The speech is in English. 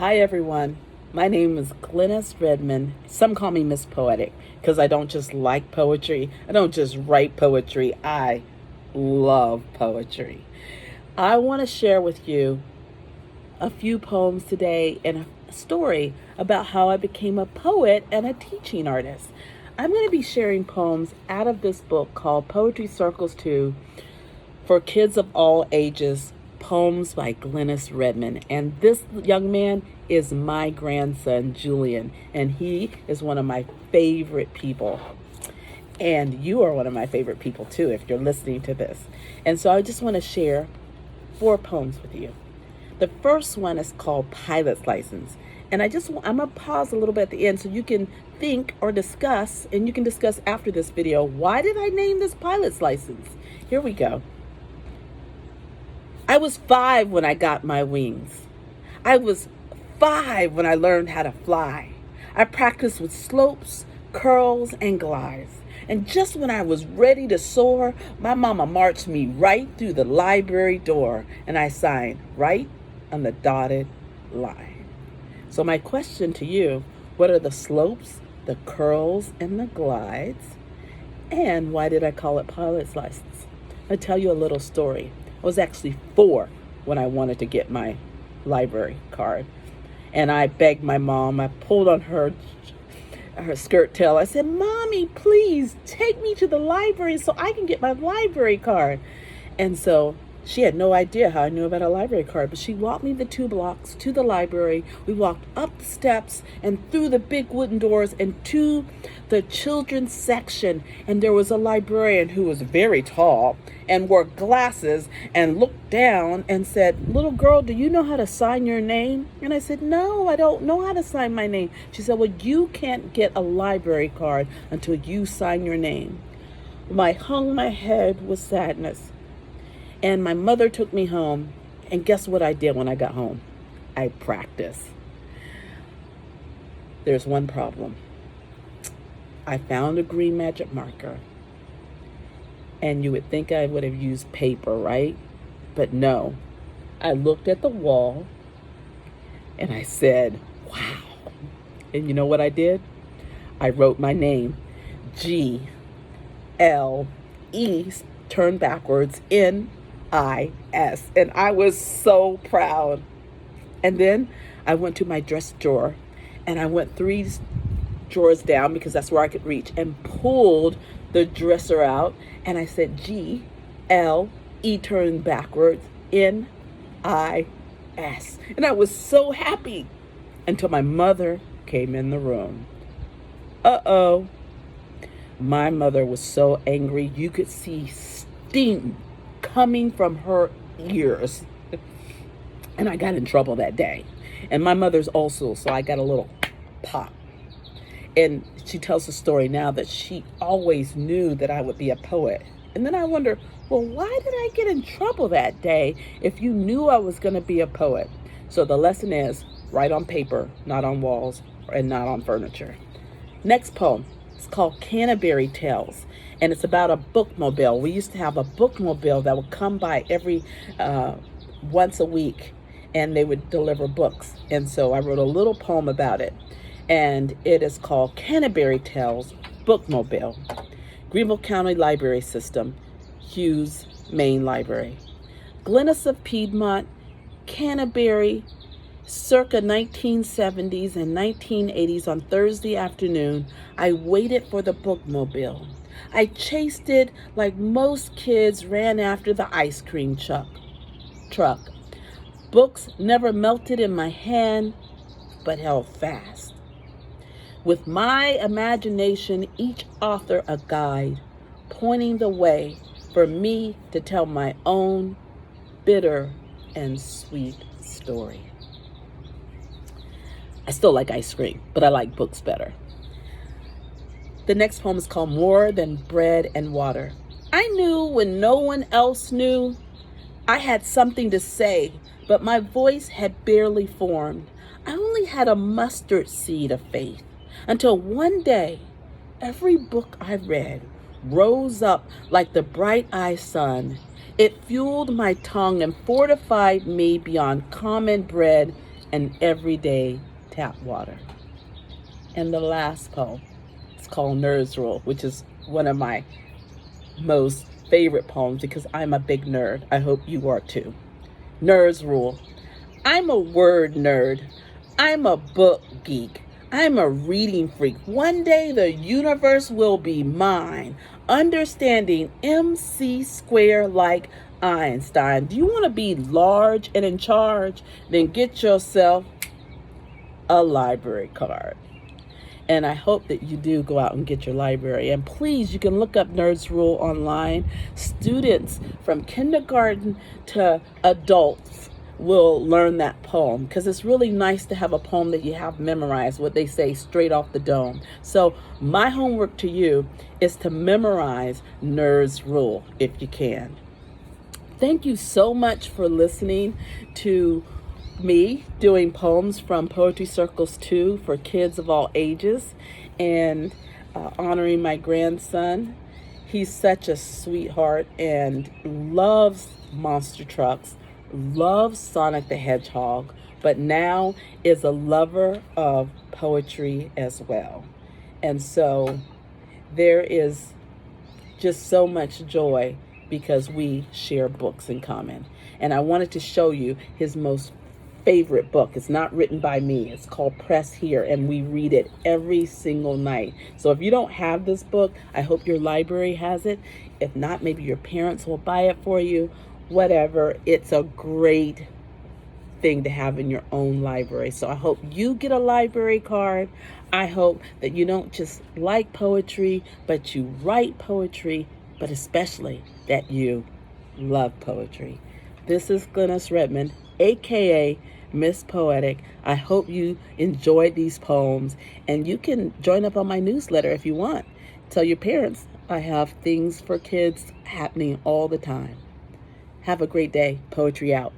Hi everyone, my name is Glenis Redmond. Some call me Miss Poetic because I don't just like poetry, I don't just write poetry, I love poetry. I want to share with you a few poems today and a story about how I became a poet and a teaching artist. I'm going to be sharing poems out of this book called Poetry Circles 2 for kids of all ages, poems by Glenis Redmond. And this young man is my grandson, Julian, and he is one of my favorite people. And you are one of my favorite people too, if you're listening to this. And so I just want to share 4 poems with you. The first one is called Pilot's License. And I'm going to pause a little bit at the end so you can think or discuss, and you can discuss after this video, why did I name this pilot's license? Here we go. I was 5 when I got my wings. I was 5 when I learned how to fly. I practiced with slopes, curls, and glides. And just when I was ready to soar, my mama marched me right through the library door, and I signed right on the dotted line. So my question to you, what are the slopes, the curls, and the glides? And why did I call it pilot's license? I'll tell you a little story. I was actually 4 when I wanted to get my library card. And I begged my mom, I pulled on her skirt tail. I said, "Mommy, please take me to the library so I can get my library card." And so she had no idea how I knew about a library card, but she walked me the 2 blocks to the library. We walked up the steps and through the big wooden doors and to the children's section. And there was a librarian who was very tall and wore glasses and looked down and said, "Little girl, do you know how to sign your name?" And I said, "No, I don't know how to sign my name." She said, "Well, you can't get a library card until you sign your name." I hung my head with sadness. And my mother took me home, and guess what I did when I got home? I practiced. There's one problem. I found a green magic marker, and you would think I would have used paper, right? But no. I looked at the wall, and I said, "Wow." And you know what I did? I wrote my name, G-L-E, turned backwards, N-I-S, and I was so proud. And then I went to my dress drawer, and I went 3 drawers down because that's where I could reach, and pulled the dresser out, and I said G-L-E turned backwards, N-I-S. And I was so happy until my mother came in the room. Uh-oh. My mother was so angry, you could see steam coming from her ears. And I got in trouble that day. And my mother's also, so I got a little pop. And she tells the story now that she always knew that I would be a poet. And then I wonder, well, why did I get in trouble that day if you knew I was going to be a poet? So the lesson is, write on paper, not on walls, and not on furniture. Next poem. It's called Canterbury Tales, and it's about a bookmobile. We used to have a bookmobile that would come by every once a week, and they would deliver books. And so I wrote a little poem about it, and it is called Canterbury Tales Bookmobile. Greenville County Library System, Hughes Main Library. Glenis of Piedmont, Canterbury, circa 1970s and 1980s. On Thursday afternoon, I waited for the bookmobile. I chased it like most kids ran after the ice cream truck. Books never melted in my hand, but held fast. With my imagination, each author a guide, pointing the way for me to tell my own bitter and sweet story. I still like ice cream, but I like books better. The next poem is called More Than Bread and Water. I knew when no one else knew. I had something to say, but my voice had barely formed. I only had a mustard seed of faith until one day, every book I read rose up like the bright-eyed sun. It fueled my tongue and fortified me beyond common bread and everyday tap water. And the last poem is called Nerd's Rule, which is one of my most favorite poems because I'm a big nerd. I hope you are too. Nerd's Rule. I'm a word nerd. I'm a book geek. I'm a reading freak. One day the universe will be mine. Understanding MC square like Einstein. Do you want to be large and in charge? Then get yourself a library card. And I hope that you do go out and get your library. And please, you can look up Nerd's Rule online. Students from kindergarten to adults will learn that poem because it's really nice to have a poem that you have memorized, what they say, straight off the dome. So my homework to you is to memorize Nerd's Rule if you can. Thank you so much for listening to me doing poems from Poetry Circles 2 for kids of all ages, and honoring my grandson. He's such a sweetheart and loves monster trucks, loves Sonic the Hedgehog, but now is a lover of poetry as well. And so there is just so much joy because we share books in common. And I wanted to show you his most favorite book. It's not written by me. It's called Press Here, and we read it every single night. So if you don't have this book, I hope your library has it. If not, maybe your parents will buy it for you. Whatever. It's a great thing to have in your own library. So I hope you get a library card. I hope that you don't just like poetry, but you write poetry, but especially that you love poetry. This is Glenis Redmond, aka Miss Poetic. I hope you enjoyed these poems, and you can join up on my newsletter if you want. Tell your parents I have things for kids happening all the time. Have a great day. Poetry out.